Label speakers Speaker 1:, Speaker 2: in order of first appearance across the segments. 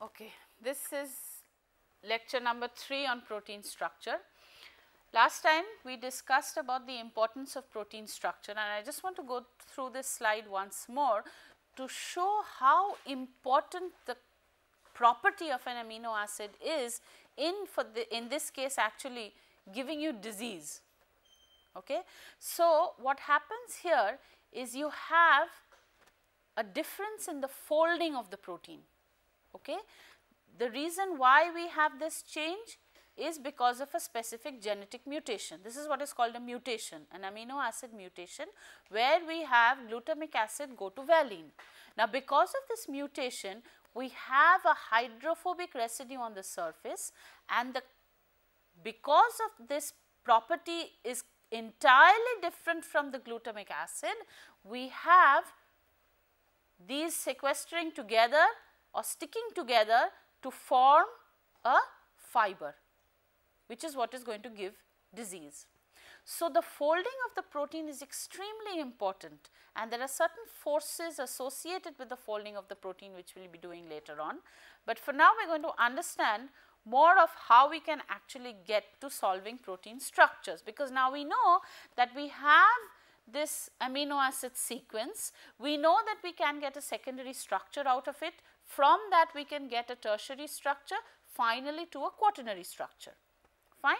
Speaker 1: Okay, this is lecture number 3 on protein structure. Last time we discussed about the importance of protein structure, and I just want to go through this slide once more to show how important the property of an amino acid is in this case actually giving you disease. Okay. So, what happens here is you have a difference in the folding of the protein. Okay. The reason why we have this change is because of a specific genetic mutation. This is what is called a mutation, an amino acid mutation, where we have glutamic acid go to valine. Now, because of this mutation, we have a hydrophobic residue on the surface, and because of this property is entirely different from the glutamic acid, we have these sequestering together or sticking together to form a fiber, which is what is going to give disease. So, the folding of the protein is extremely important, and there are certain forces associated with the folding of the protein which we will be doing later on. But for now we are going to understand more of how we can actually get to solving protein structures, because now we know that we have this amino acid sequence, we know that we can get a secondary structure out of it, from that we can get a tertiary structure, finally to a quaternary structure. Fine.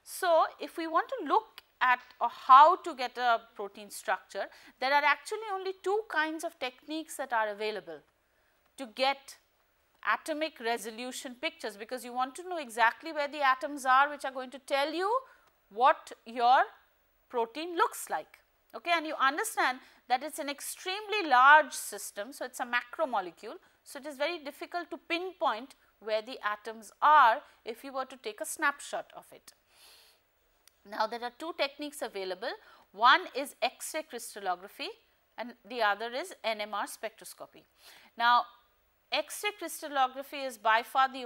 Speaker 1: So, if we want to look at how to get a protein structure, there are actually only two kinds of techniques that are available to get atomic resolution pictures, because you want to know exactly where the atoms are which are going to tell you what your protein looks like. Okay, and you understand that it is an extremely large system, so it is a macromolecule. So, it is very difficult to pinpoint where the atoms are if you were to take a snapshot of it. Now, there are two techniques available. One is X-ray crystallography and the other is NMR spectroscopy. Now, X-ray crystallography is by far the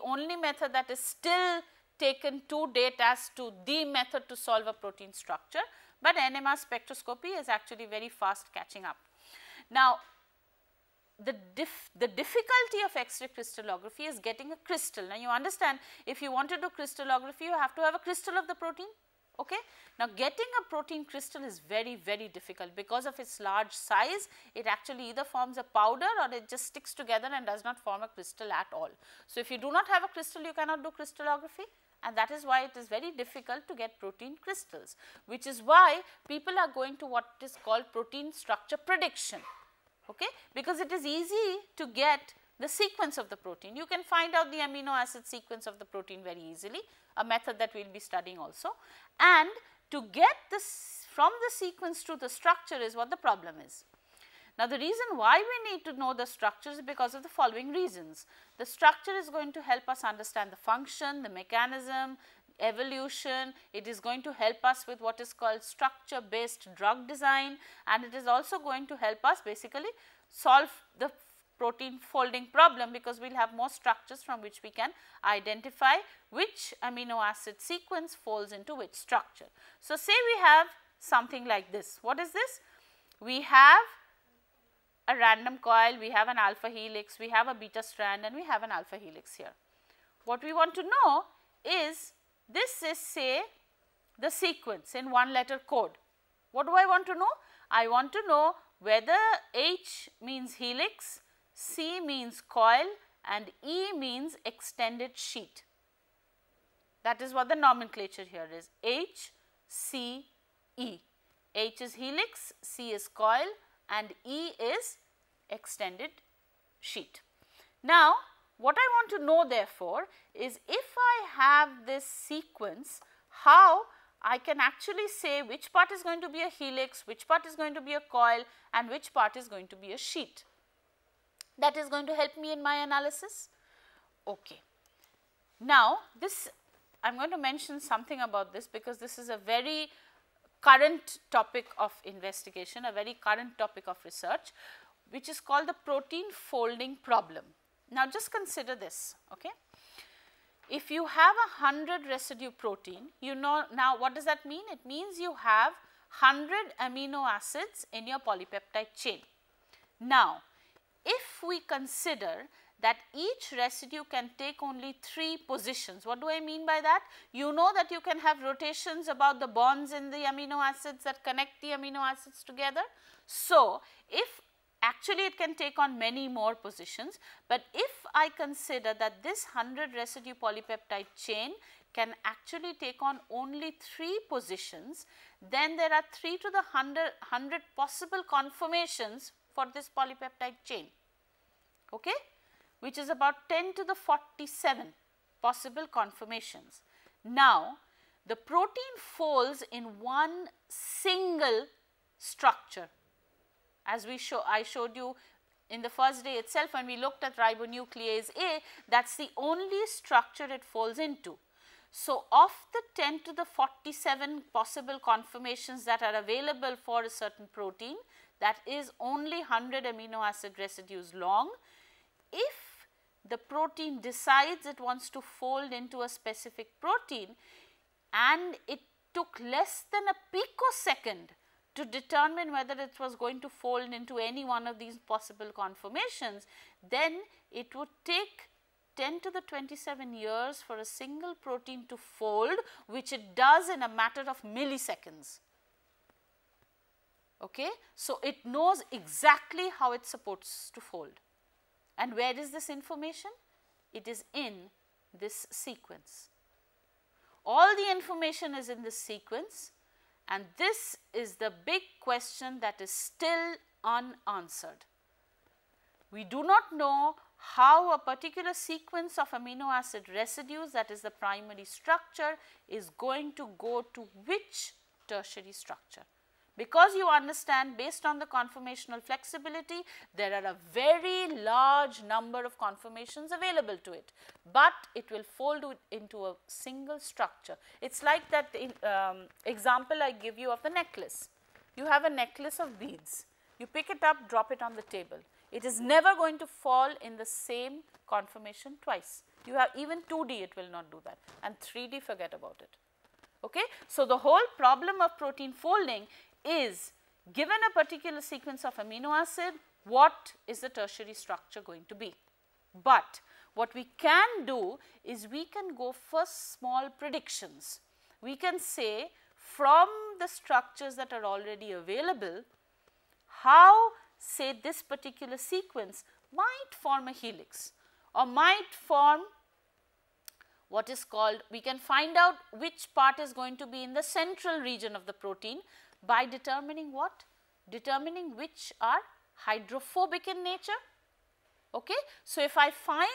Speaker 1: only method that is still taken to date as to the method to solve a protein structure, but NMR spectroscopy is actually very fast catching up. Now, the difficulty of X-ray crystallography is getting a crystal. Now, you understand, if you want to do crystallography, you have to have a crystal of the protein. Okay? Now, getting a protein crystal is very, very difficult because of its large size. It actually either forms a powder or it just sticks together and does not form a crystal at all. So, if you do not have a crystal, you cannot do crystallography, and that is why it is very difficult to get protein crystals, which is why people are going to what is called protein structure prediction. Okay? Because it is easy to get the sequence of the protein. You can find out the amino acid sequence of the protein very easily, a method that we will be studying also, and to get this from the sequence to the structure is what the problem is. Now, the reason why we need to know the structure is because of the following reasons. The structure is going to help us understand the function, the mechanism, evolution. It is going to help us with what is called structure based drug design, and it is also going to help us basically solve the protein folding problem, because we will have more structures from which we can identify which amino acid sequence folds into which structure. So, say we have something like this. What is this? We have a random coil, we have an alpha helix, we have a beta strand, and we have an alpha helix here. What we want to know is, this is say the sequence in one letter code. What do I want to know? I want to know whether H means helix, C means coil, and E means extended sheet. That is what the nomenclature here is, H, C, E. H is helix, C is coil, and E is extended sheet. Now, what I want to know therefore is, if I have this sequence, how I can actually say which part is going to be a helix, which part is going to be a coil, and which part is going to be a sheet. That is going to help me in my analysis. Okay. Now, this I am going to mention something about this, because this is a very current topic of investigation, a very current topic of research, which is called the protein folding problem. Now, just consider this. Okay. If you have 100 residue protein, you know now what does that mean? It means you have 100 amino acids in your polypeptide chain. Now, if we consider that each residue can take only 3 positions. What do I mean by that? You know that you can have rotations about the bonds in the amino acids that connect the amino acids together. So, if actually it can take on many more positions, but if I consider that this 100 residue polypeptide chain can actually take on only 3 positions, then there are 3 to the 100 possible conformations for this polypeptide chain, okay, which is about 10 to the 47 possible conformations. Now, the protein folds in one single structure, as I showed you in the first day itself when we looked at ribonuclease A, that is the only structure it folds into. So, of the 10 to the 47 possible conformations that are available for a certain protein, that is only 100 amino acid residues long. If the protein decides it wants to fold into a specific protein and it took less than a picosecond to determine whether it was going to fold into any one of these possible conformations, then it would take 10 to the 27 years for a single protein to fold, which it does in a matter of milliseconds. Okay? So, it knows exactly how it is supposed to fold. And where is this information? It is in this sequence. All the information is in this sequence, and this is the big question that is still unanswered. We do not know how a particular sequence of amino acid residues, that is the primary structure, is going to go to which tertiary structure. Because you understand, based on the conformational flexibility, there are a very large number of conformations available to it, but it will fold into a single structure. It is like that example I give you of the necklace. You have a necklace of beads. You pick it up, drop it on the table. It is never going to fall in the same conformation twice. You have even 2D, it will not do that, and 3D, forget about it. Okay? So, the whole problem of protein folding is, given a particular sequence of amino acid, what is the tertiary structure going to be? But what we can do is we can go for small predictions. We can say, from the structures that are already available, how say this particular sequence might form a helix or might form what is called, we can find out which part is going to be in the central region of the protein by determining what? Determining which are hydrophobic in nature. Okay? So, if I find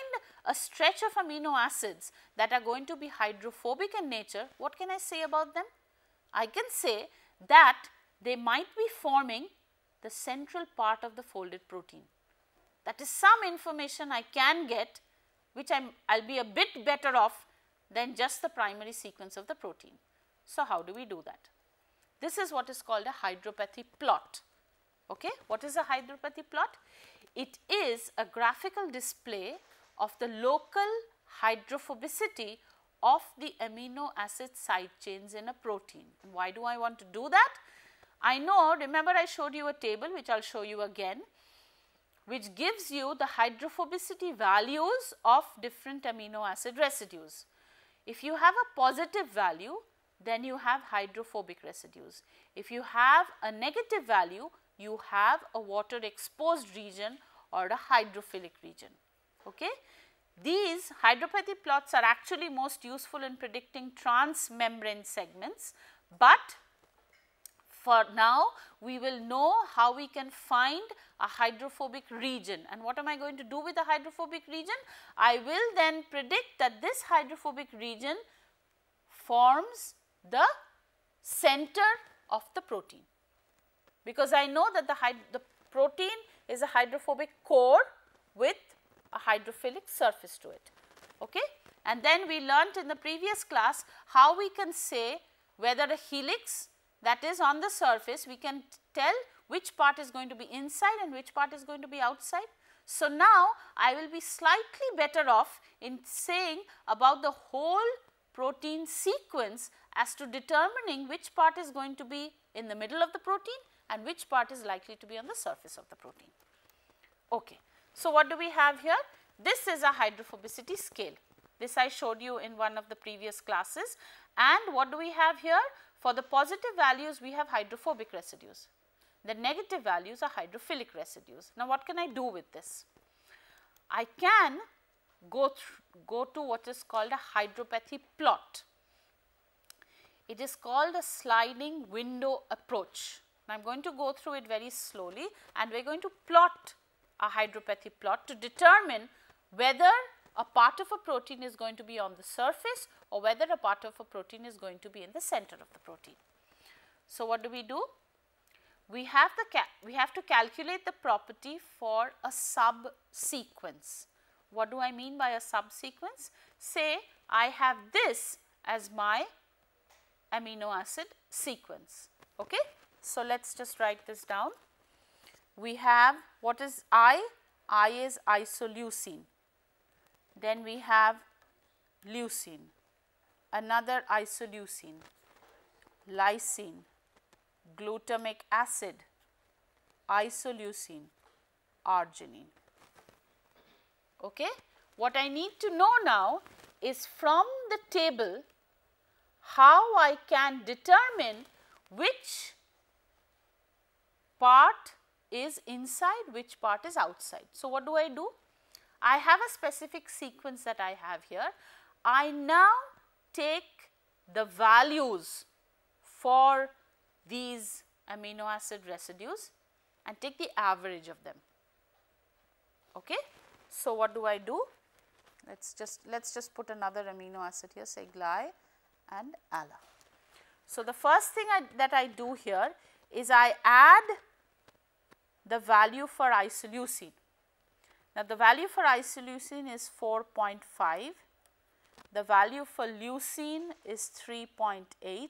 Speaker 1: a stretch of amino acids that are going to be hydrophobic in nature, what can I say about them? I can say that they might be forming the central part of the folded protein. That is some information I can get, which I'll be a bit better off than just the primary sequence of the protein. So, how do we do that? This is what is called a hydropathy plot. Okay? What is a hydropathy plot? It is a graphical display of the local hydrophobicity of the amino acid side chains in a protein. And why do I want to do that? I know, remember I showed you a table, which I will show you again, which gives you the hydrophobicity values of different amino acid residues. If you have a positive value, then you have hydrophobic residues. If you have a negative value, you have a water exposed region or a hydrophilic region. Okay? These hydropathy plots are actually most useful in predicting transmembrane segments, but for now we will know how we can find a hydrophobic region. And what am I going to do with the hydrophobic region? I will then predict that this hydrophobic region forms the center of the protein, because I know that the protein is a hydrophobic core with a hydrophilic surface to it. Okay? And then we learnt in the previous class how we can say whether a helix that is on the surface, we can tell which part is going to be inside and which part is going to be outside. So, now I will be slightly better off in saying about the whole protein sequence as to determining which part is going to be in the middle of the protein and which part is likely to be on the surface of the protein. Okay. So, what do we have here? This is a hydrophobicity scale. This I showed you in one of the previous classes. And what do we have here? For the positive values, we have hydrophobic residues. The negative values are hydrophilic residues. Now, what can I do with this? I can go to what is called a hydropathy plot. It is called a sliding window approach. Now, I am going to go through it very slowly, and we are going to plot a hydropathy plot to determine whether a part of a protein is going to be on the surface or whether a part of a protein is going to be in the center of the protein. So, what do? We have to calculate the property for a subsequence. What do I mean by a subsequence? Say I have this as my amino acid sequence. Okay? So, let us just write this down. We have what is I? I is isoleucine. Then we have leucine, another isoleucine, lysine, glutamic acid, isoleucine, arginine. Okay? What I need to know now is from the table how I can determine which part is inside, which part is outside. So, what do? I have a specific sequence that I have here. I now take the values for these amino acid residues and take the average of them. Okay? So, what do? Let's just put another amino acid here, say gly and ala. So, the first thing that I do here is I add the value for isoleucine. Now, the value for isoleucine is 4.5, the value for leucine is 3.8,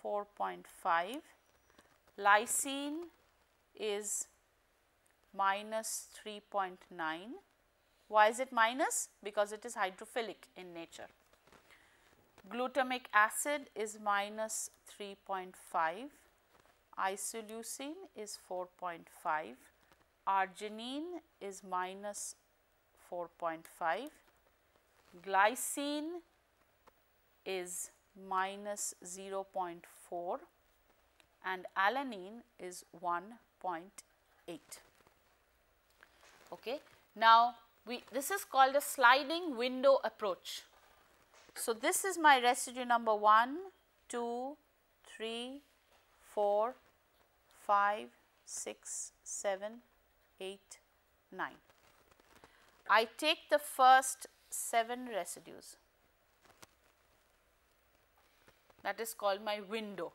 Speaker 1: 4.5, lysine is minus 3.9. Why is it minus? Because it is hydrophilic in nature. Glutamic acid is minus 3.5, isoleucine is 4.5, arginine is minus 4.5, glycine is minus 0.4 and alanine is 1.8. Okay. Now, this is called a sliding window approach. So, this is my residue number 1, 2, 3, 4, 5, 6, 7, 8, 9. I take the first 7 residues, that is called my window.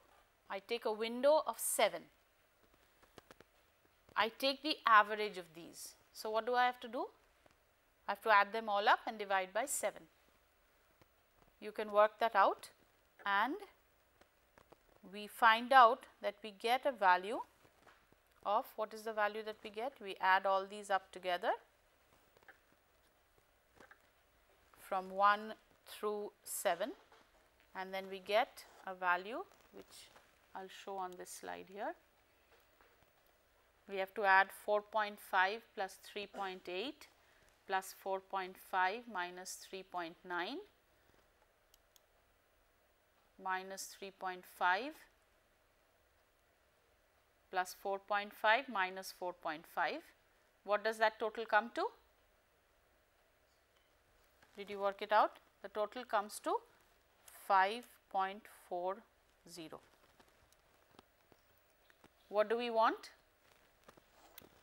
Speaker 1: I take a window of 7. I take the average of these. So, what do I have to do? I have to add them all up and divide by 7. You can work that out, and we find out that we get a value of, what is the value that we get? We add all these up together from 1 through 7, and then we get a value which I will show on this slide here. We have to add 4.5 plus 3.8 plus 4.5 minus 3.9 minus 3.5 plus 4.5 minus 4.5. What does that total come to? Did you work it out? The total comes to 5.40. What do we want?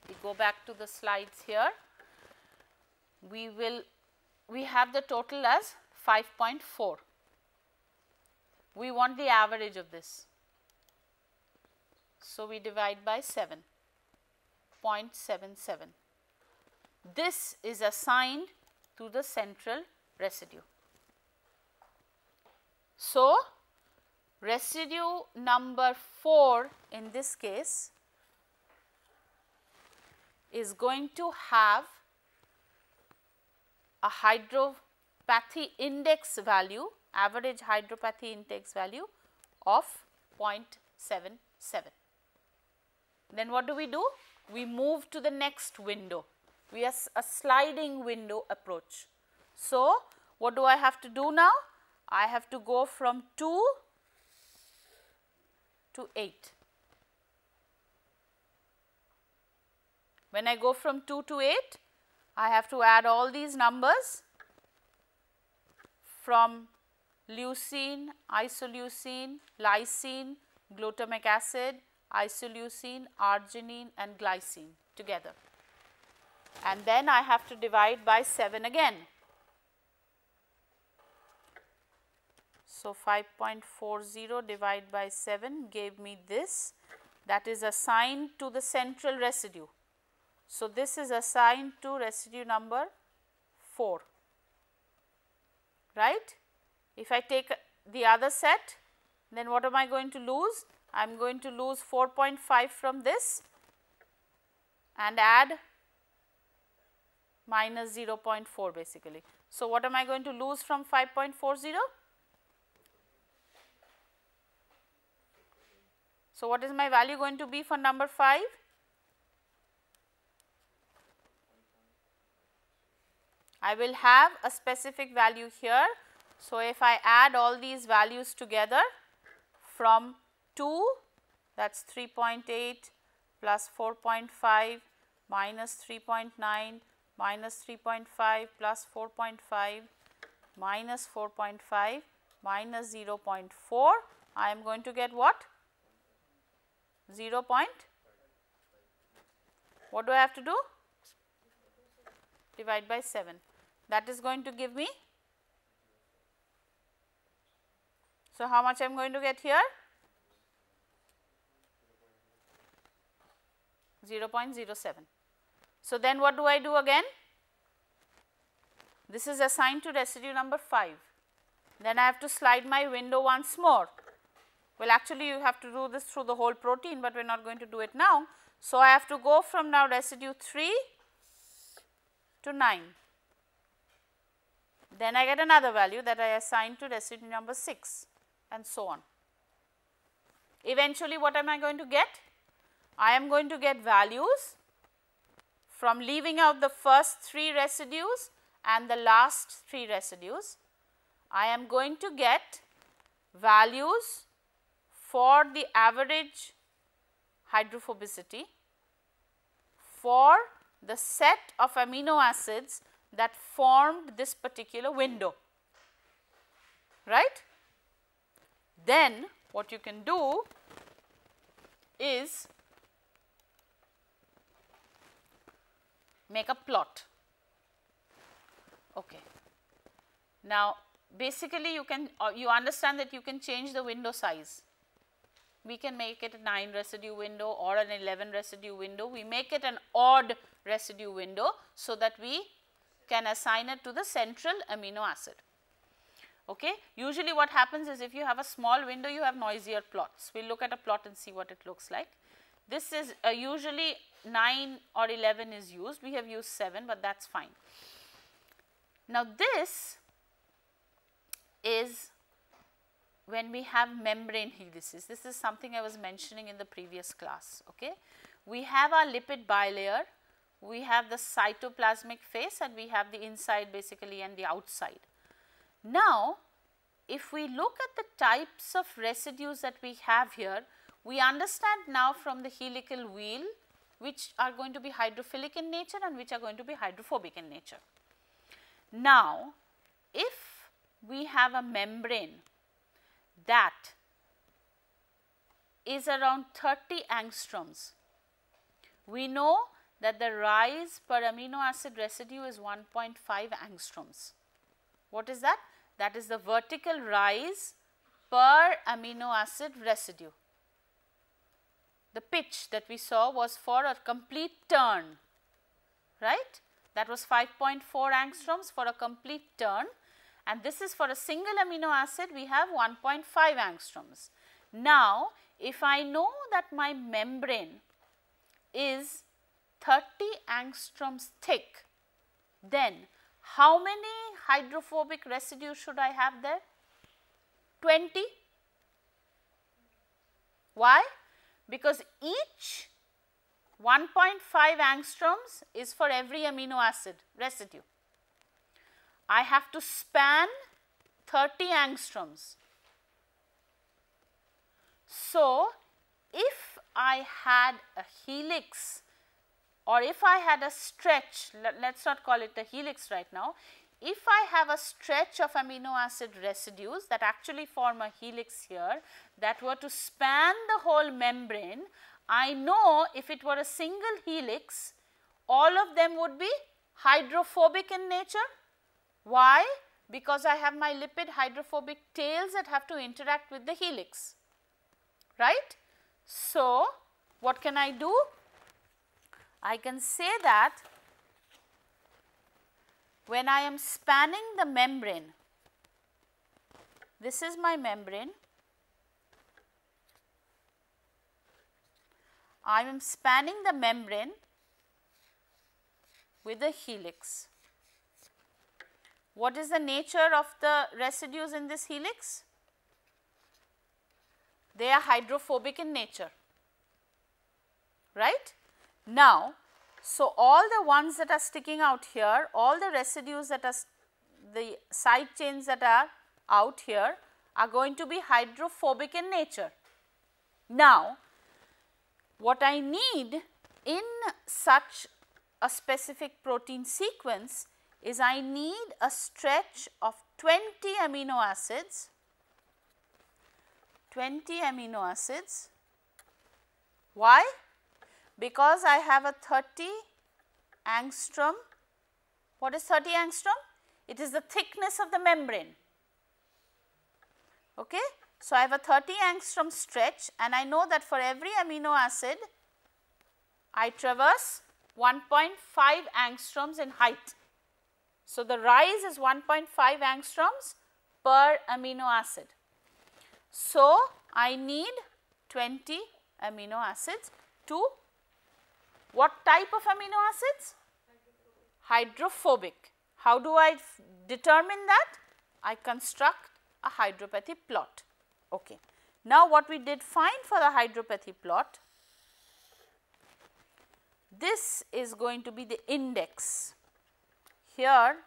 Speaker 1: We go back to the slides here. We have the total as 5.4. We want the average of this. So, we divide by 7, 0.77. This is assigned to the central residue. So, residue number 4 in this case is going to have a hydropathy index value, average hydropathy index value of 0.77. Then what do? We move to the next window. We are a sliding window approach. So, what do I have to do now? I have to go from 2 to 8. When I go from 2 to 8, I have to add all these numbers from leucine, isoleucine, lysine, glutamic acid, isoleucine, arginine and glycine together. And then I have to divide by 7 again. So, 5.40 divided by 7 gave me this, that is assigned to the central residue. So, this is assigned to residue number 4, right. If I take the other set, then what am I going to lose? I am going to lose 4.5 from this and add minus 0.4 basically. So, what am I going to lose from 5.40? So, what is my value going to be for number 5? I will have a specific value here. So, if I add all these values together from 2, that is 3.8 plus 4.5 minus 3.9 minus 3.5 plus 4.5 minus 4.5 minus 0.4, I am going to get what? 0. What do I have to do? Divide by 7. That is going to give me. So, how much I am going to get here? 0.07. So, then what do I do again? This is assigned to residue number 5. Then I have to slide my window once more. Well, actually you have to do this through the whole protein, but we are not going to do it now. So, I have to go from now residue 3 to 9. Then I get another value that I assign to residue number 6 and so on. Eventually, what am I going to get? I am going to get values from leaving out the first 3 residues and the last 3 residues. I am going to get values for the average hydrophobicity for the set of amino acids that formed this particular window, right. Then what you can do is make a plot. Okay. Now, basically you can you understand that you can change the window size. We can make it a 9 residue window or an 11 residue window. We make it an odd residue window so that we can assign it to the central amino acid. Okay. Usually what happens is if you have a small window, you have noisier plots. We will look at a plot and see what it looks like. This is usually 9 or 11 is used. We have used 7, but that is fine. Now, this is when we have membrane helices. This is something I was mentioning in the previous class. Okay. We have our lipid bilayer, we have the cytoplasmic face and we have the inside basically and the outside. Now, if we look at the types of residues that we have here, we understand now from the helical wheel which are going to be hydrophilic in nature and which are going to be hydrophobic in nature. Now, if we have a membrane that is around 30 angstroms, we know that the rise per amino acid residue is 1.5 angstroms. What is that? That is the vertical rise per amino acid residue. The pitch that we saw was for a complete turn, right? That was 5.4 angstroms for a complete turn, and this is for a single amino acid we have 1.5 angstroms. Now, if I know that my membrane is 30 angstroms thick, then how many hydrophobic residues should I have there? 20. Why? Because each 1.5 angstroms is for every amino acid residue. I have to span 30 angstroms. So, if I had a helix or if I had a stretch, let us not call it a helix right now, if I have a stretch of amino acid residues that actually form a helix here that were to span the whole membrane, I know if it were a single helix, all of them would be hydrophobic in nature. Why? Because I have my lipid hydrophobic tails that have to interact with the helix, right. So, what can I do? I can say that when I am spanning the membrane, this is my membrane, I am spanning the membrane with a helix. What is the nature of the residues in this helix? They are hydrophobic in nature, right. Now, so all the ones that are sticking out here, all the residues that are the side chains that are out here are going to be hydrophobic in nature. Now, what I need in such a specific protein sequence is I need a stretch of 20 amino acids, 20 amino acids. Why? Because I have a 30 angstrom. What is 30 angstrom? It is the thickness of the membrane. Okay? So, I have a 30 angstrom stretch and I know that for every amino acid I traverse 1.5 angstroms in height. So, the rise is 1.5 angstroms per amino acid. So, I need 20 amino acids to what type of amino acids? Hydrophobic. How do I determine that? I construct a hydropathy plot. Okay. Now, what we did find for the hydropathy plot, this is going to be the index. Here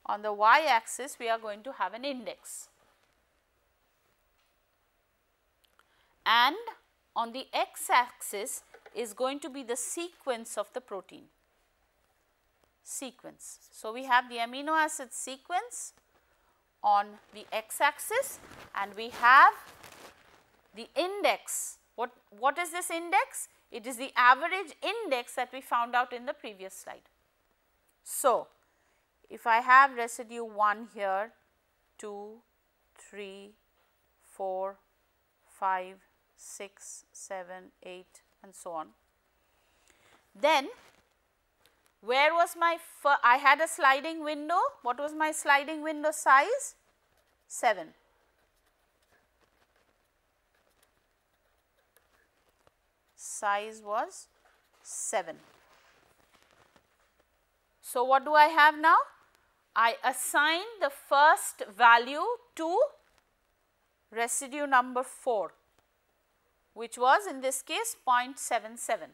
Speaker 1: on the y axis we are going to have an index, and on the x axis is going to be the sequence of the protein, sequence. So, we have the amino acid sequence on the x axis and we have the index. What is this index? It is the average index that we found out in the previous slide. So, if I have residue 1 here, 2, 3, 4, 5, 6, 7, 8 and so on, then where was my, I had a sliding window. What was my sliding window size? 7. Size was 7. So, what do I have now? I assign the first value to residue number 4, which was in this case 0.77.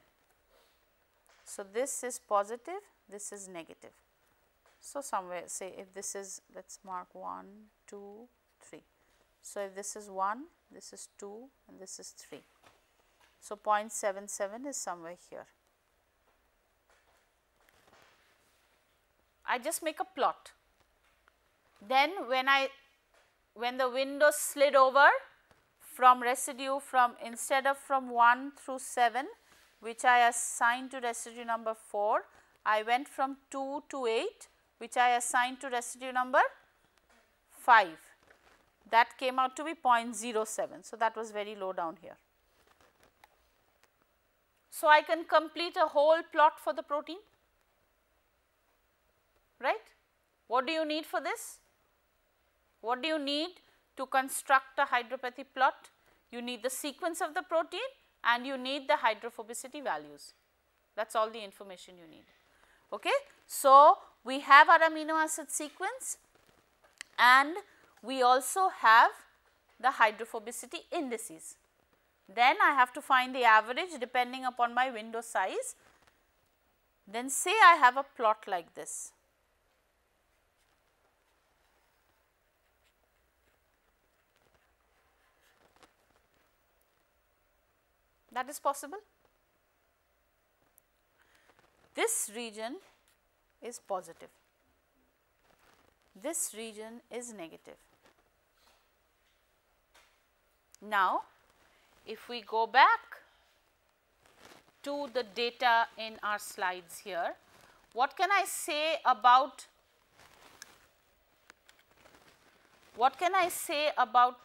Speaker 1: So, this is positive, this is negative. So, somewhere say if this is, let us mark 1, 2, 3. So, if this is 1, this is 2 and this is 3. So, 0.77 is somewhere here. I just make a plot. Then when the window slid over from residue from instead of from 1 through 7, which I assigned to residue number 4, I went from 2 to 8, which I assigned to residue number 5. That came out to be 0.07. So, that was very low down here. So, I can complete a whole plot for the protein, right. What do you need for this? What do you need to construct a hydropathy plot? You need the sequence of the protein and you need the hydrophobicity values. That is all the information you need. Okay. So, we have our amino acid sequence and we also have the hydrophobicity indices. then I have to find the average depending upon my window size. Then say I have a plot like this. That is possible. This region is positive, this region is negative. Now, if we go back to the data in our slides here, what can I say about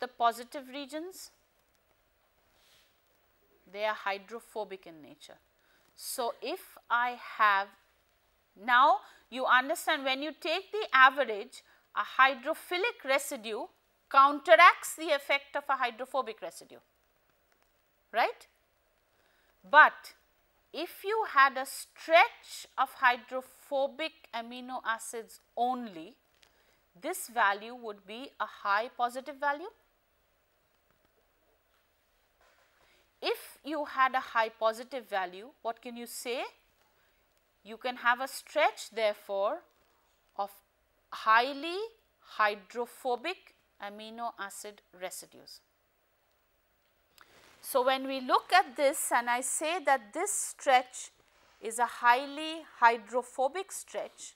Speaker 1: the positive regions? They are hydrophobic in nature. So, if I have, now you understand, when you take the average, a hydrophilic residue counteracts the effect of a hydrophobic residue, right? But if you had a stretch of hydrophobic amino acids only, this value would be a high positive value. If you had a high positive value, what can you say? You can have a stretch therefore of highly hydrophobic amino acid residues. So, when we look at this and I say that this stretch is a highly hydrophobic stretch,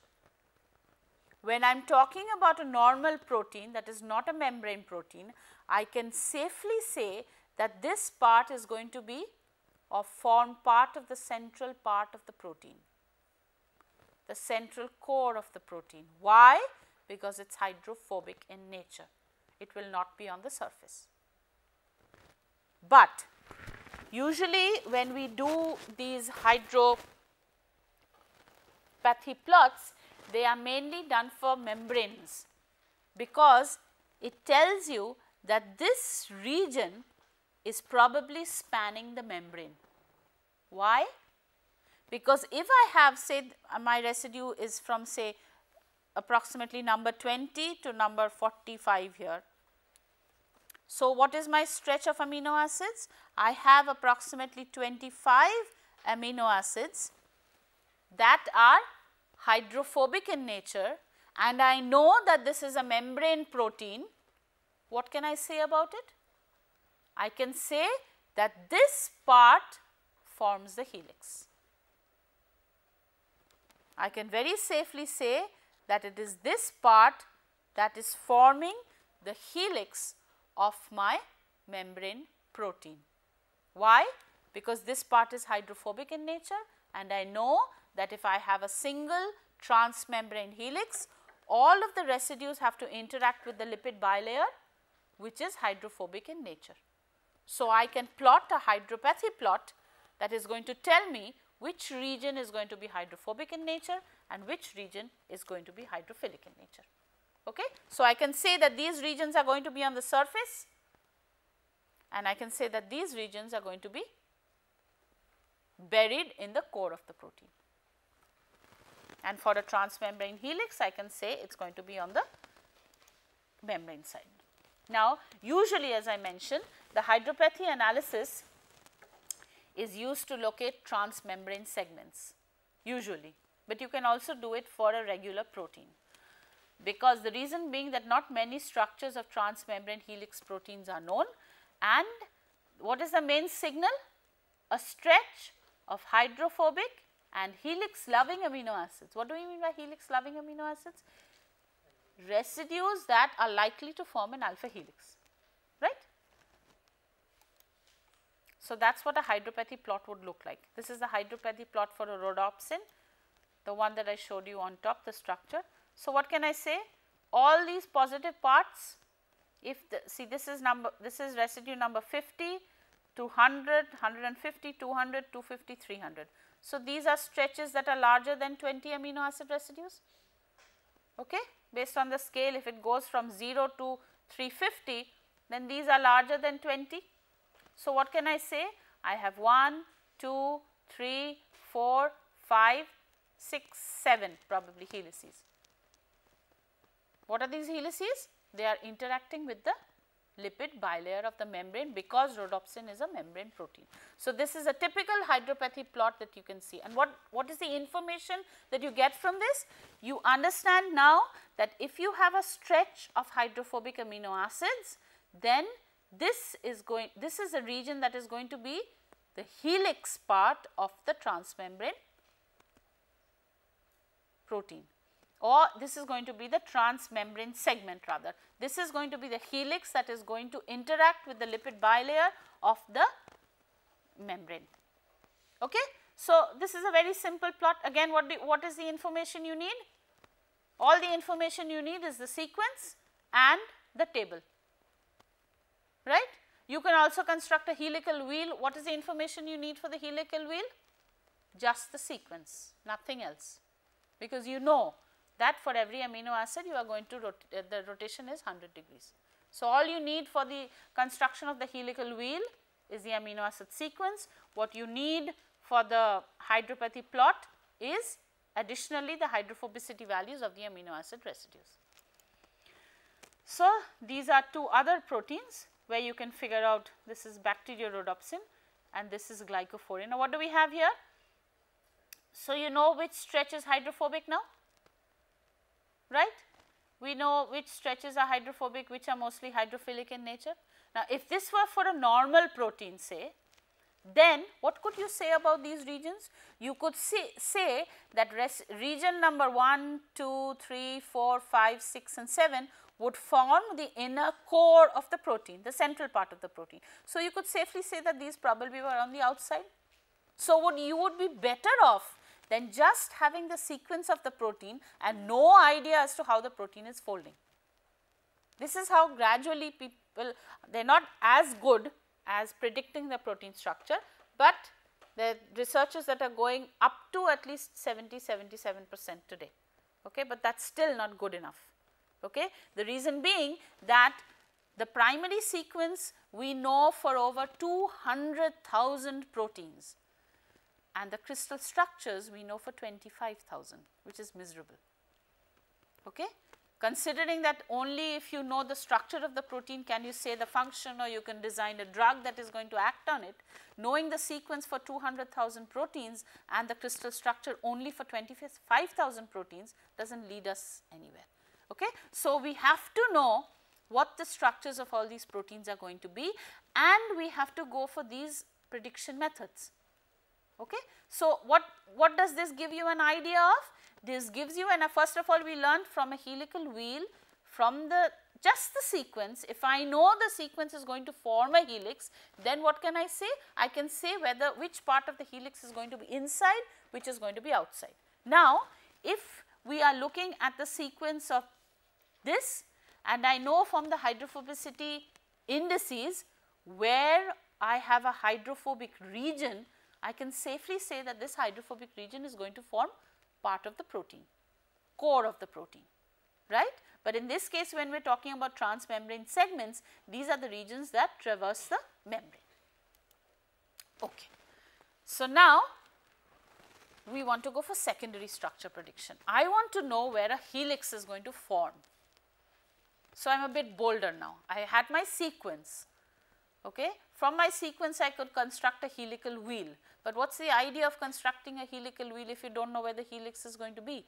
Speaker 1: when I am talking about a normal protein that is not a membrane protein, I can safely say that this part is going to be or form part of the central part of the protein, the central core of the protein. Why? Because it is hydrophobic in nature, it will not be on the surface. But usually when we do these hydropathy plots, they are mainly done for membranes, because it tells you that this region is probably spanning the membrane. Why? Because if I have, say, my residue is from, say, approximately number 20 to number 45 here. So, what is my stretch of amino acids? I have approximately 25 amino acids that are hydrophobic in nature, and I know that this is a membrane protein. What can I say about it? I can say that this part forms the helix. I can very safely say that it is this part that is forming the helix of my membrane protein. Why? Because this part is hydrophobic in nature, and I know that if I have a single transmembrane helix, all of the residues have to interact with the lipid bilayer, which is hydrophobic in nature. So, I can plot a hydropathy plot that is going to tell me which region is going to be hydrophobic in nature and which region is going to be hydrophilic in nature. Okay? So, I can say that these regions are going to be on the surface, and I can say that these regions are going to be buried in the core of the protein. And for a transmembrane helix, I can say it is going to be on the membrane side. Now, usually, as I mentioned, the hydropathy analysis is used to locate transmembrane segments usually, but you can also do it for a regular protein, because the reason being that not many structures of transmembrane helix proteins are known. And what is the main signal? A stretch of hydrophobic and helix loving amino acids. What do we mean by helix loving amino acids? Residues that are likely to form an alpha helix, right? So, that is what a hydropathy plot would look like. This is the hydropathy plot for a rhodopsin, the one that I showed you on top, the structure. So, what can I say? All these positive parts, if the, see, this is residue number 50, 200, 150, 200, 250, 300. So, these are stretches that are larger than 20 amino acid residues. Okay? Based on the scale, if it goes from 0 to 350, then these are larger than 20. So, what can I say? I have 1, 2, 3, 4, 5, 6, 7 probably helices. What are these helices? They are interacting with the lipid bilayer of the membrane, because rhodopsin is a membrane protein. So, this is a typical hydropathy plot that you can see. And what is the information that you get from this? You understand now that if you have a stretch of hydrophobic amino acids, then this is a region that is going to be the helix part of the transmembrane protein, or this is going to be the transmembrane segment rather. This is going to be the helix that is going to interact with the lipid bilayer of the membrane. Okay? So, this is a very simple plot. Again, what is the information you need? All the information you need is the sequence and the table, right? You can also construct a helical wheel. What is the information you need for the helical wheel? Just the sequence, nothing else, because you know that for every amino acid you are going to the rotation is 100 degrees. So, all you need for the construction of the helical wheel is the amino acid sequence. What you need for the hydropathy plot is additionally the hydrophobicity values of the amino acid residues. So, these are two other proteins where you can figure out, this is bacteriorhodopsin and this is glycophorin. Now, what do we have here? So, you know which stretch is hydrophobic now, right? We know which stretches are hydrophobic, which are mostly hydrophilic in nature. Now, if this were for a normal protein say, then what could you say about these regions? You could say that region number 1, 2, 3, 4, 5, 6 and 7 would form the inner core of the protein, the central part of the protein. So, you could safely say that these probably were on the outside. So, you would be better off than just having the sequence of the protein and no idea as to how the protein is folding. This is how gradually people, they are not as good as predicting the protein structure, but the researchers that are going up to at least 70-77% today, okay, but that is still not good enough. Okay. The reason being that the primary sequence we know for over 200,000 proteins, and the crystal structures we know for 25,000, which is miserable. Okay. Considering that only if you know the structure of the protein can you say the function, or you can design a drug that is going to act on it, knowing the sequence for 200,000 proteins and the crystal structure only for 25,000 proteins does not lead us anywhere. Okay. So, we have to know what the structures of all these proteins are going to be, and we have to go for these prediction methods. Okay. So, what does this give you an idea of? This gives you, and first of all we learned from a helical wheel, from just the sequence. If I know the sequence is going to form a helix, then what can I say? I can say which part of the helix is going to be inside, which is going to be outside. Now, if we are looking at the sequence of this, and I know from the hydrophobicity indices where I have a hydrophobic region, I can safely say that this hydrophobic region is going to form part of the protein, core of the protein, right. But in this case, when we are talking about transmembrane segments, these are the regions that traverse the membrane. Okay. So, now we want to go for secondary structure prediction. I want to know where a helix is going to form. So, I am a bit bolder now. I had my sequence. Okay. From my sequence I could construct a helical wheel, but what is the idea of constructing a helical wheel if you do not know where the helix is going to be?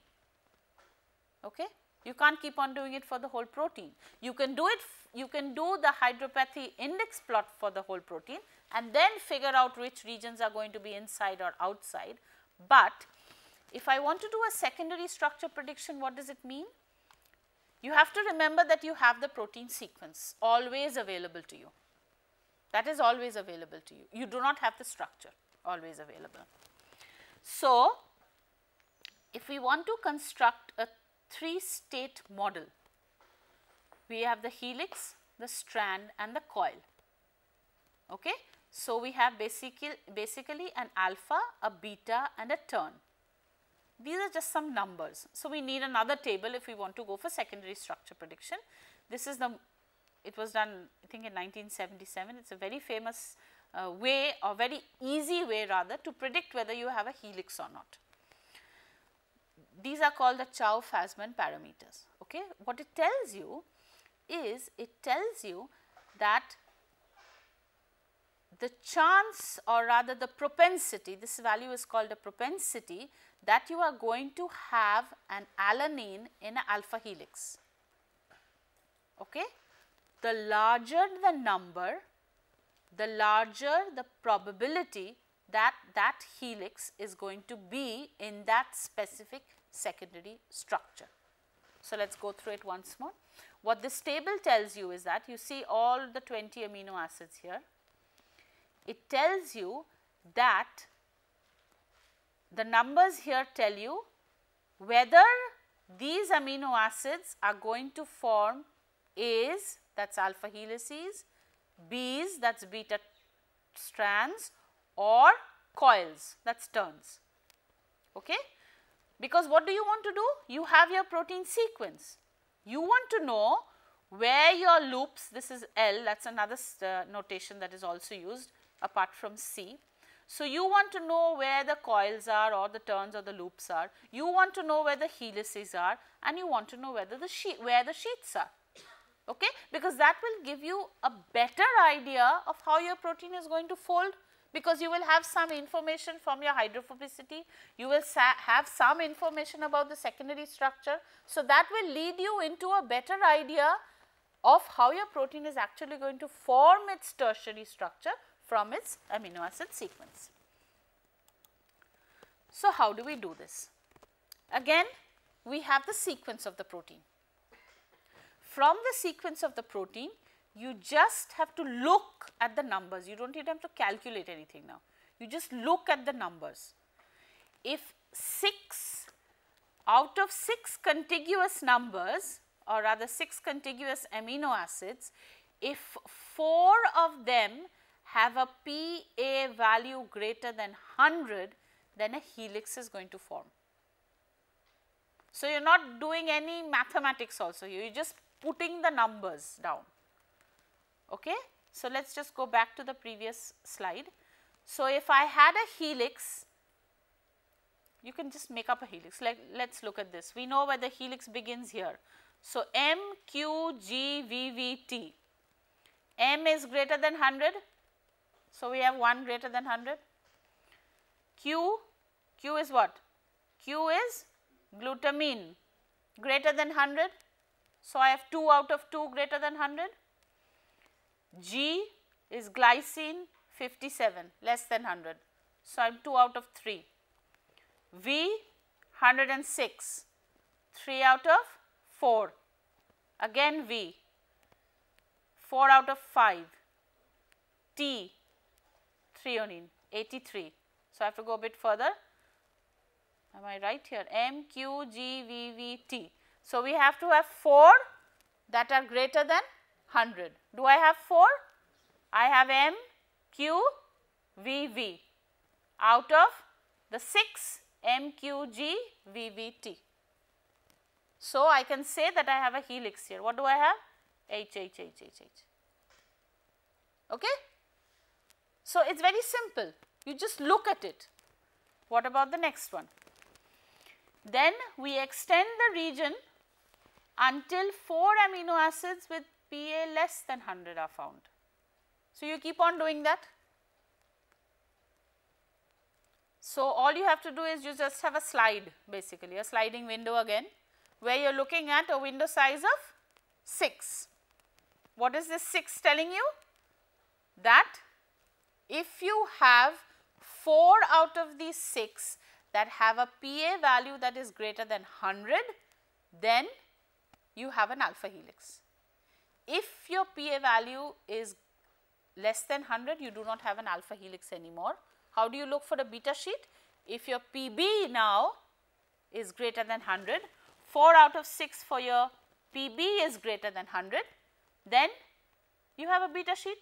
Speaker 1: Okay. You cannot keep on doing it for the whole protein. You can do it, you can do the hydropathy index plot for the whole protein and then figure out which regions are going to be inside or outside. But if I want to do a secondary structure prediction, what does it mean? You have to remember that you have the protein sequence always available to you. That is always available to you. You do not have the structure always available. So, if we want to construct a 3-state model, we have the helix, the strand and the coil. Okay. So, we have basically an alpha, a beta and a turn. These are just some numbers. So, we need another table if we want to go for secondary structure prediction. This is it was done I think in 1977. It is a very famous way, or very easy way rather, to predict whether you have a helix or not. These are called the Chow-Fasman parameters. Okay. What it tells you is, it tells you that the chance, or rather the propensity, this value is called a propensity, that you are going to have an alanine in an alpha helix. Okay? The larger the number, the larger the probability that that helix is going to be in that specific secondary structure. So, let us go through it once more. What this table tells you is that you see all the 20 amino acids here. It tells you that the numbers here tell you whether these amino acids are going to form A's, that is alpha helices, B's, that is beta strands, or coils, that is turns. Okay? Because what do you want to do? You have your protein sequence. You want to know where your loops, this is L, that is another notation that is also used apart from C. So, you want to know where the coils are, or the turns, or the loops are. You want to know where the helices are, and you want to know where the sheets are. Okay? Because that will give you a better idea of how your protein is going to fold, because you will have some information from your hydrophobicity, you will have some information about the secondary structure. So, that will lead you into a better idea of how your protein is actually going to form its tertiary structure from its amino acid sequence. So, how do we do this? Again, we have the sequence of the protein. From the sequence of the protein, you just have to look at the numbers. You do not even have to calculate anything now. You just look at the numbers. If 6 out of 6 contiguous numbers, or rather 6 contiguous amino acids, if 4 of them have a Pa value greater than 100, then a helix is going to form. So, you are not doing any mathematics also, you are just putting the numbers down. Okay? So, let us just go back to the previous slide. So, if I had a helix, you can just make up a helix. Let us look at this. We know where the helix begins here. So, M, Q, G, V, V, T. M is greater than 100. So, we have 1 greater than 100. Q is what? Q is glutamine greater than 100. So, I have 2 out of 2 greater than 100. G is glycine 57 less than 100. So, I am 2 out of 3. V 106, 3 out of 4. Again V 4 out of 5. T threonine 83. So, I have to go a bit further. Am I right here? M, Q, G, V, V, T. So, we have to have 4 that are greater than 100. Do I have 4? I have M, Q, V, V out of the 6 M, Q, G, V, V, T. So, I can say that I have a helix here. What do I have? H, H, H, H, H. Okay? So, it is very simple. You just look at it. What about the next one? Then we extend the region until 4 amino acids with Pa less than 100 are found. So, you keep on doing that. So, all you have to do is you just have a slide, basically a sliding window again, where you are looking at a window size of 6. What is this 6 telling you? That if you have 4 out of these 6 that have a Pa value that is greater than 100, then you have an alpha helix. If your Pa value is less than 100, you do not have an alpha helix anymore. How do you look for a beta sheet? If your Pb now is greater than 100, 4 out of 6 for your Pb is greater than 100, then you have a beta sheet.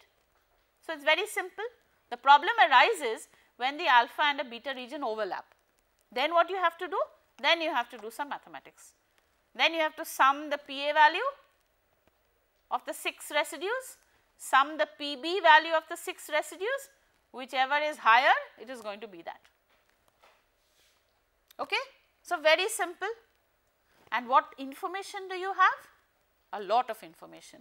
Speaker 1: So, it is very simple. The problem arises when the alpha and a beta region overlap. Then what you have to do? Then you have to do some mathematics. Then you have to sum the Pa value of the 6 residues, sum the Pb value of the 6 residues, whichever is higher, it is going to be that. Okay? So, very simple. And what information do you have? A lot of information.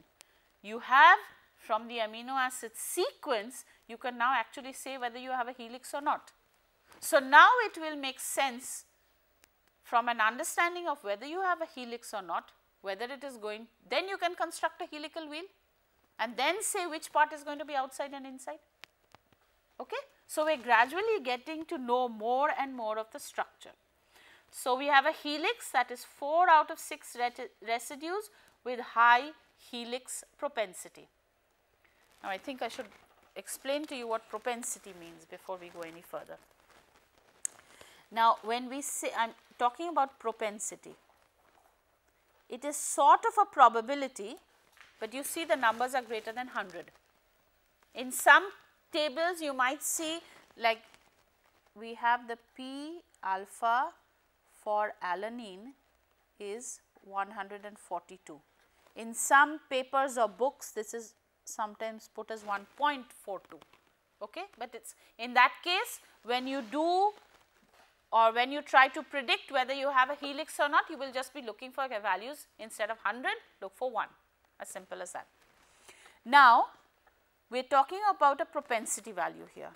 Speaker 1: You have from the amino acid sequence, you can now actually say whether you have a helix or not. So, now it will make sense from an understanding of whether you have a helix or not, whether it is going, then you can construct a helical wheel and then say which part is going to be outside and inside. Okay? So, we are gradually getting to know more and more of the structure. So, we have a helix, that is 4 out of 6 residues with high helix propensity. Now, I think I should explain to you what propensity means before we go any further. Now, when we say, I am talking about propensity, it is sort of a probability, but you see the numbers are greater than 100. In some tables you might see, like we have the P alpha for alanine is 142. In some papers or books, this is sometimes put as 1.42, okay? But it is in that case, when you do or when you try to predict whether you have a helix or not, you will just be looking for values. Instead of 100, look for 1, as simple as that. Now, we are talking about a propensity value here.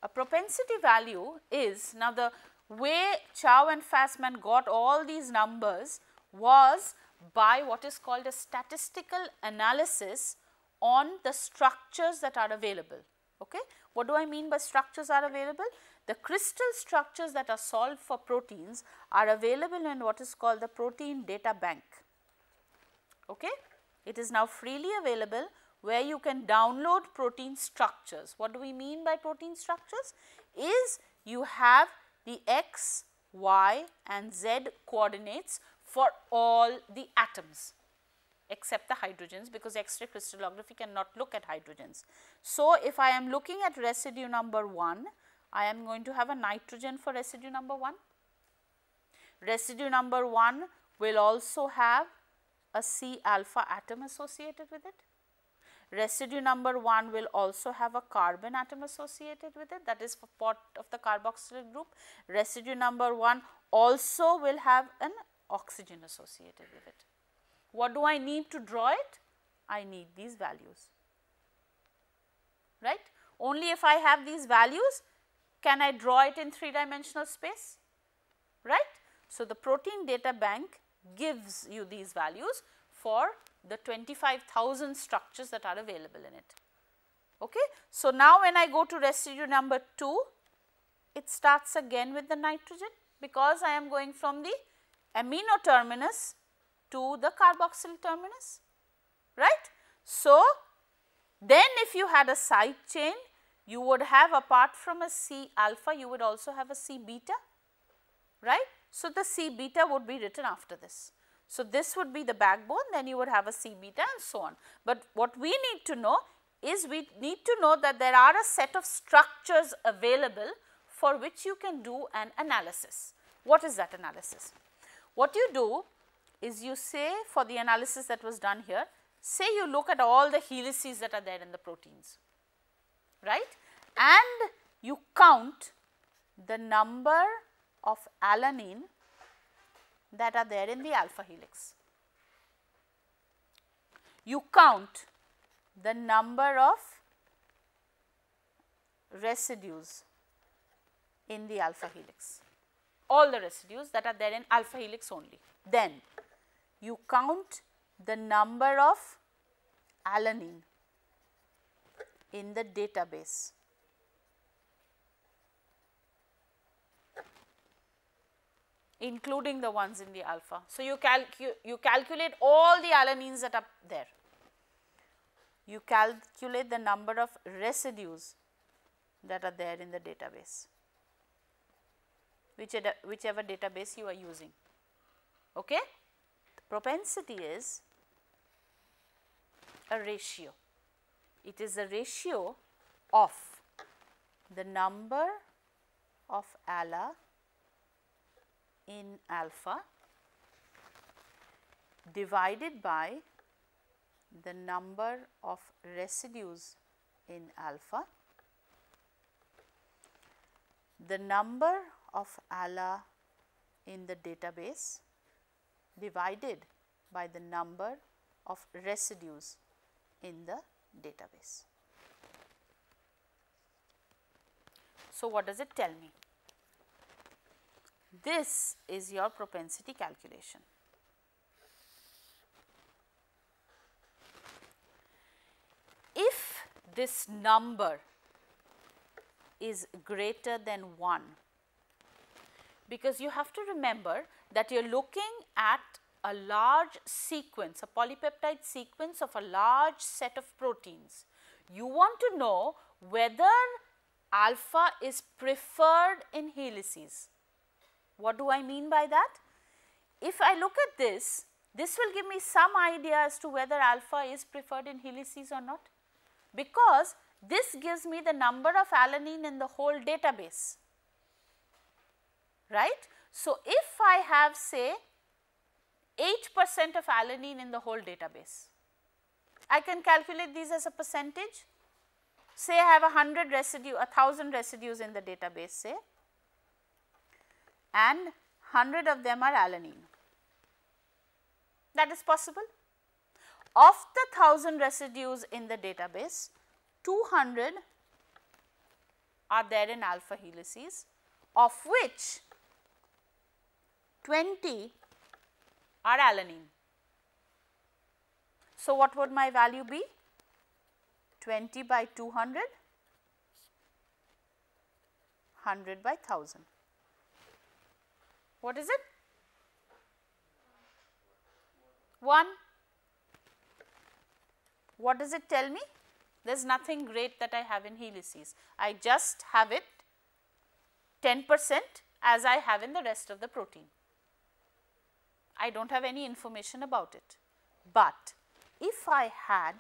Speaker 1: A propensity value is, now the way Chow and Fassman got all these numbers was by what is called a statistical analysis on the structures that are available. Okay? What do I mean by structures are available? The crystal structures that are solved for proteins are available in what is called the protein data bank. Okay? It is now freely available where you can download protein structures. What do we mean by protein structures? Is you have the x, y and z coordinates for all the atoms except the hydrogens, because X-ray crystallography cannot look at hydrogens. So, if I am looking at residue number 1, I am going to have a nitrogen for residue number 1. Residue number 1 will also have a C alpha atom associated with it. Residue number 1 will also have a carbon atom associated with it, that is for part of the carboxyl group. Residue number 1 also will have an oxygen associated with it. What do I need to draw it? I need these values, right. Only if I have these values can I draw it in 3-dimensional space, right. So, the protein data bank gives you these values for the 25,000 structures that are available in it. Okay. So, now when I go to residue number 2, it starts again with the nitrogen, because I am going from the amino terminus to the carboxyl terminus, right. So, then if you had a side chain, you would have, apart from a C alpha, you would also have a C beta, right. So, the C beta would be written after this. So, this would be the backbone, then you would have a C beta and so on. But what we need to know is, we need to know that there are a set of structures available for which you can do an analysis. What is that analysis? What you do is, you say, for the analysis that was done here, say you look at all the helices that are there in the proteins, right, and you count the number of alanine that are there in the alpha helix. You count the number of residues in the alpha helix, all the residues that are there in alpha helix only. Then you count the number of alanine in the database. Including the ones in the alpha. So, you calculate all the alanines that are there. You calculate the number of residues that are there in the database, whichever database you are using. Okay? The propensity is a ratio. It is a ratio of the number of ALA in alpha divided by the number of residues in alpha, the number of ALA in the database divided by the number of residues in the database. So, what does it tell me? This is your propensity calculation. If this number is greater than 1, because you have to remember that you are looking at a large sequence, a polypeptide sequence of a large set of proteins. You want to know whether alpha is preferred in helices. What do I mean by that? If I look at this will give me some idea as to whether alpha is preferred in helices or not, because this gives me the number of alanine in the whole database, right. So, if I have say 8% of alanine in the whole database, I can calculate these as a percentage. Say I have 1,000 residues in the database, say, and 100 of them are alanine. That is possible. Of the 1,000 residues in the database, 200 are there in alpha helices, of which 20 are alanine. So, what would my value be? 20 by 200, 100 by 1000. What is it? 1. What does it tell me? There is nothing great that I have in helices. I just have it 10% as I have in the rest of the protein. I do not have any information about it. But if I had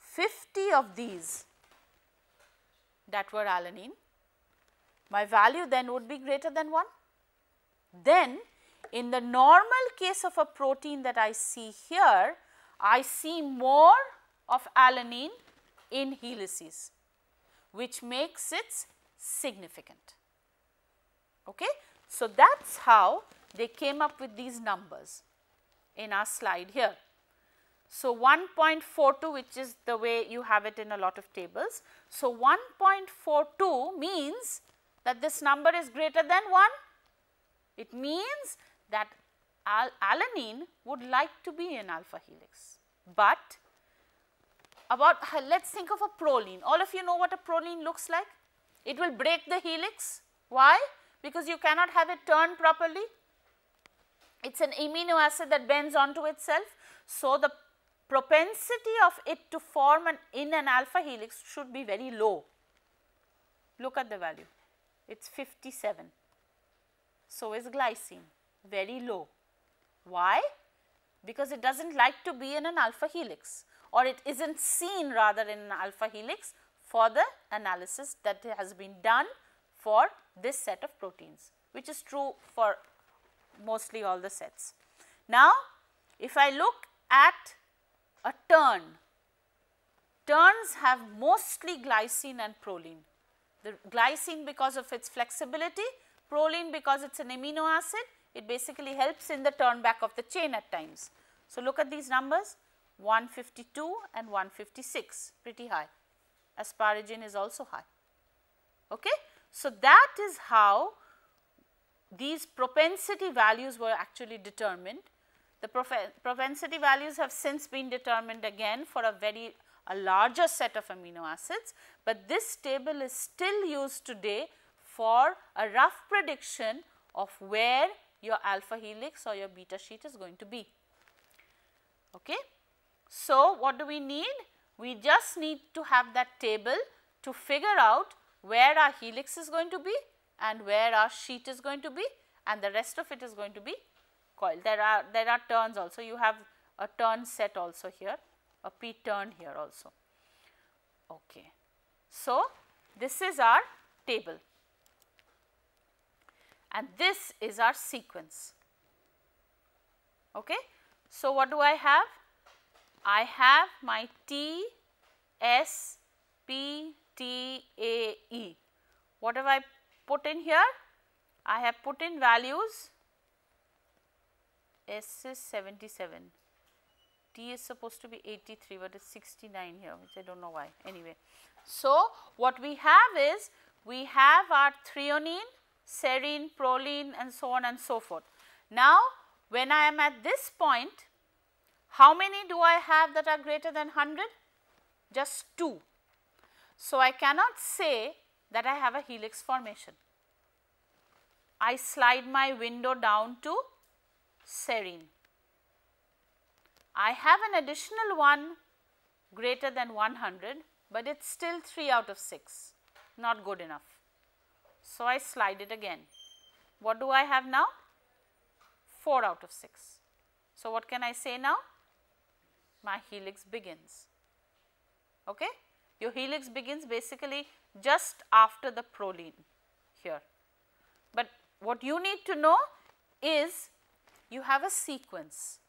Speaker 1: 50 of these that were alanine, my value then would be greater than 1. Then in the normal case of a protein that I see here, I see more of alanine in helices, which makes it significant. Okay? So, that is how they came up with these numbers in our slide here. So, 1.42, which is the way you have it in a lot of tables. So, 1.42 means that this number is greater than 1. It means that alanine would like to be in alpha helix, but let us think of a proline. All of you know what a proline looks like. It will break the helix. Why? Because you cannot have it turn properly. It is an amino acid that bends onto itself. So, the propensity of it to form in an alpha helix should be very low. Look at the value, it is 57. So is glycine, very low. Why? Because it does not like to be in an alpha helix, or it is not seen rather in an alpha helix for the analysis that has been done for this set of proteins, which is true for mostly all the sets. Now, if I look at a tern, terns have mostly glycine and proline. The glycine because of its flexibility, proline because it is an amino acid, it basically helps in the turn back of the chain at times. So, look at these numbers, 152 and 156, pretty high. Asparagine is also high. Okay? So, that is how these propensity values were actually determined. The propensity values have since been determined again for a larger set of amino acids, but this table is still used today for a rough prediction of where your alpha helix or your beta sheet is going to be. Okay? So, what do we need? We just need to have that table to figure out where our helix is going to be and where our sheet is going to be, and the rest of it is going to be coiled. There are turns also. You have a turn set also here, a p turn here also. Okay. So, this is our table and this is our sequence. Okay. So, what do I have? I have my T, S, P, T, A, E. What have I put in here? I have put in values. S is 77, T is supposed to be 83, but it's 69 here, which I don't know why. Anyway, so what we have is, we have our threonine, serine, proline, and so on and so forth. Now, when I am at this point, how many do I have that are greater than 100? Just 2. So, I cannot say that I have a helix formation. I slide my window down to serine. I have an additional one greater than 100, but it is still 3 out of 6, not good enough. So, I slide it again. What do I have now? 4 out of 6. So, what can I say now? My helix begins. Okay? Your helix begins basically just after the proline here. But what you need to know is, you have a sequence.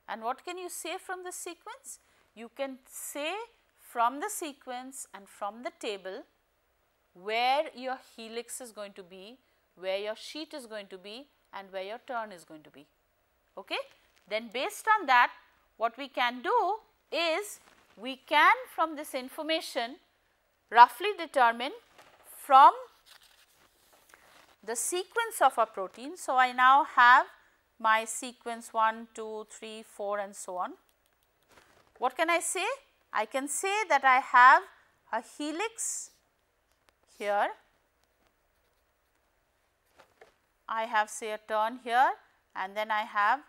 Speaker 1: And what can you say from the sequence? You can say from the sequence and from the table where your helix is going to be, where your sheet is going to be, and where your turn is going to be. Okay? Then based on that, what we can do is, we can from this information roughly determine from the sequence of a protein. So, I now have my sequence 1, 2, 3, 4 and so on. What can I say? I can say that I have a helix here, I have say a turn here, and then I have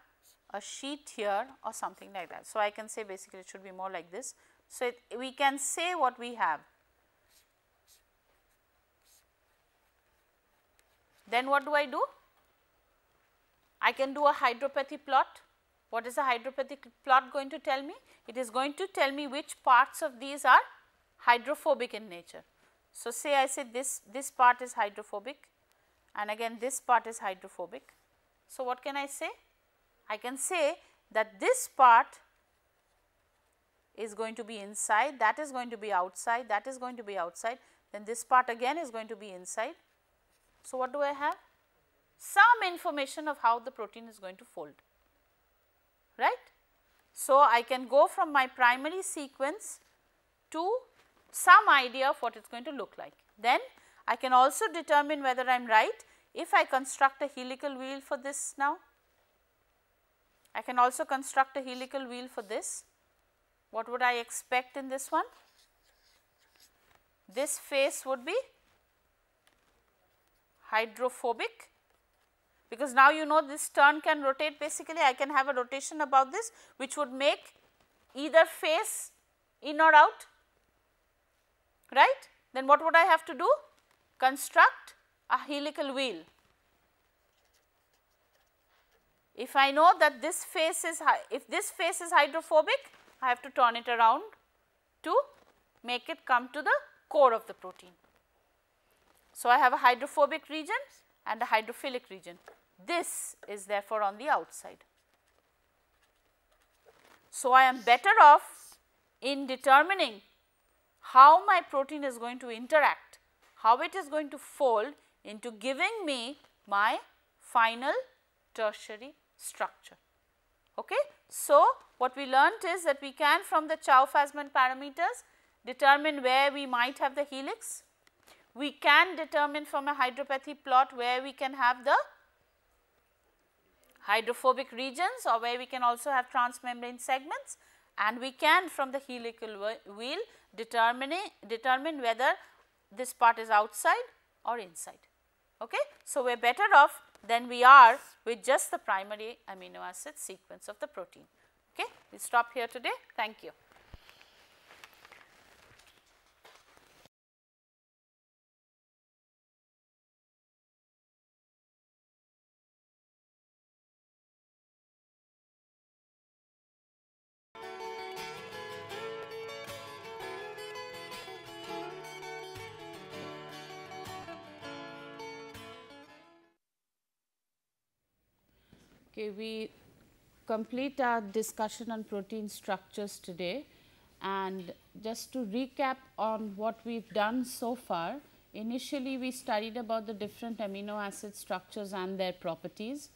Speaker 1: a sheet here or something like that. So, I can say basically it should be more like this. So, we can say what we have. Then what do? I can do a hydropathy plot. What is a hydropathy plot going to tell me? It is going to tell me which parts of these are hydrophobic in nature. So, say I say this part is hydrophobic, and again this part is hydrophobic. So, what can I say? I can say that this part is going to be inside, that is going to be outside, that is going to be outside, then this part again is going to be inside. So, what do I have? Some information of how the protein is going to fold, right. So, I can go from my primary sequence to some idea of what it is going to look like. Then I can also determine whether I am right if I construct a helical wheel for this now. I can also construct a helical wheel for this. What would I expect in this one? This face would be hydrophobic, because now you know this turn can rotate. Basically, I can have a rotation about this which would make either face in or out, right. Then what would I have to do? Construct a helical wheel. If I know that this face is, if this face is hydrophobic, I have to turn it around to make it come to the core of the protein. So, I have a hydrophobic region and a hydrophilic region. This is therefore on the outside. So, I am better off in determining how my protein is going to interact, how it is going to fold into giving me my final tertiary structure. Okay? So, what we learnt is that we can from the Chow-Fasman parameters determine where we might have the helix. We can determine from a hydropathy plot where we can have the hydrophobic regions, or where we can also have transmembrane segments, and we can from the helical wheel determine whether this part is outside or inside. Okay? So, we are better off than we are with just the primary amino acid sequence of the protein. Okay? We will stop here today. Thank you. Okay, we complete our discussion on protein structures today, and just to recap on what we have done so far. Initially, we studied about the different amino acid structures and their properties.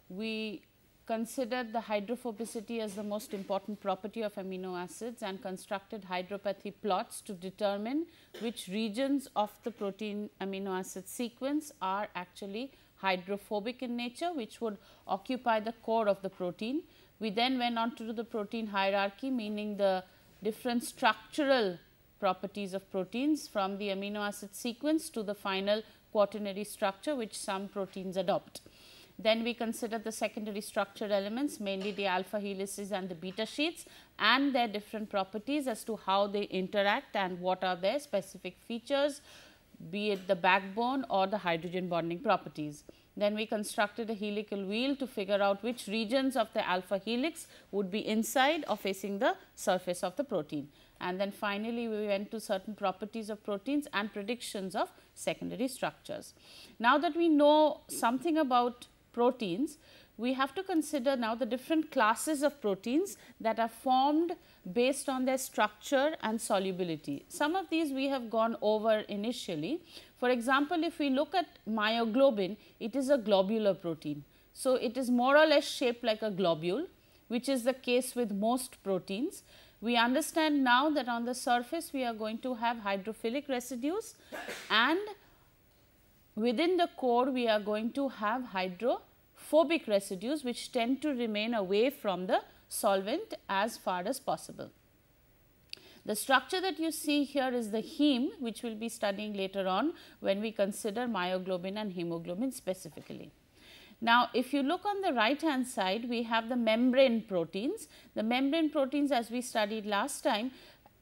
Speaker 1: We considered the hydrophobicity as the most important property of amino acids and constructed hydropathy plots to determine which regions of the protein amino acid sequence are actually hydrophobic in nature, which would occupy the core of the protein. We then went on to do the protein hierarchy, meaning the different structural properties of proteins from the amino acid sequence to the final quaternary structure which some proteins adopt. Then we consider the secondary structural elements, mainly the alpha helices and the beta sheets, and their different properties as to how they interact and what are their specific features, be it the backbone or the hydrogen bonding properties. Then we constructed a helical wheel to figure out which regions of the alpha helix would be inside or facing the surface of the protein. And then finally, we went to certain properties of proteins and predictions of secondary structures. Now that we know something about proteins, we have to consider now the different classes of proteins that are formed based on their structure and solubility. Some of these we have gone over initially. For example, if we look at myoglobin, it is a globular protein. So, it is more or less shaped like a globule, which is the case with most proteins. We understand now that on the surface we are going to have hydrophilic residues, and within the core we are going to have hydrophobic residues which tend to remain away from the solvent as far as possible. The structure that you see here is the heme, which we will be studying later on when we consider myoglobin and hemoglobin specifically. Now, if you look on the right hand side, we have the membrane proteins. The membrane proteins, as we studied last time,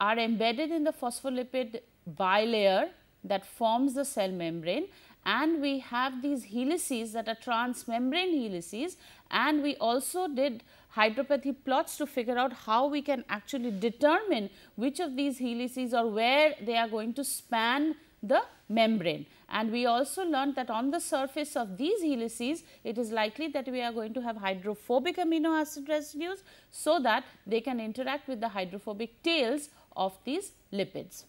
Speaker 1: are embedded in the phospholipid bilayer that forms the cell membrane, and we have these helices that are transmembrane helices, and we also did hydropathy plots to figure out how we can actually determine which of these helices or where they are going to span the membrane. And we also learned that on the surface of these helices, it is likely that we are going to have hydrophobic amino acid residues, so that they can interact with the hydrophobic tails of these lipids.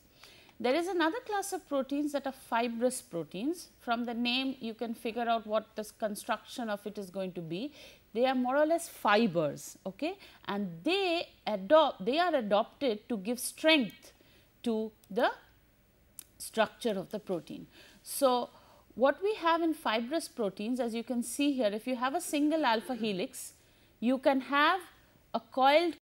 Speaker 1: There is another class of proteins that are fibrous proteins. From the name, you can figure out what the construction of it is going to be. They are more or less fibers, okay? And they are adopted to give strength to the structure of the protein. So, what we have in fibrous proteins, as you can see here, if you have a single alpha helix, you can have a coiled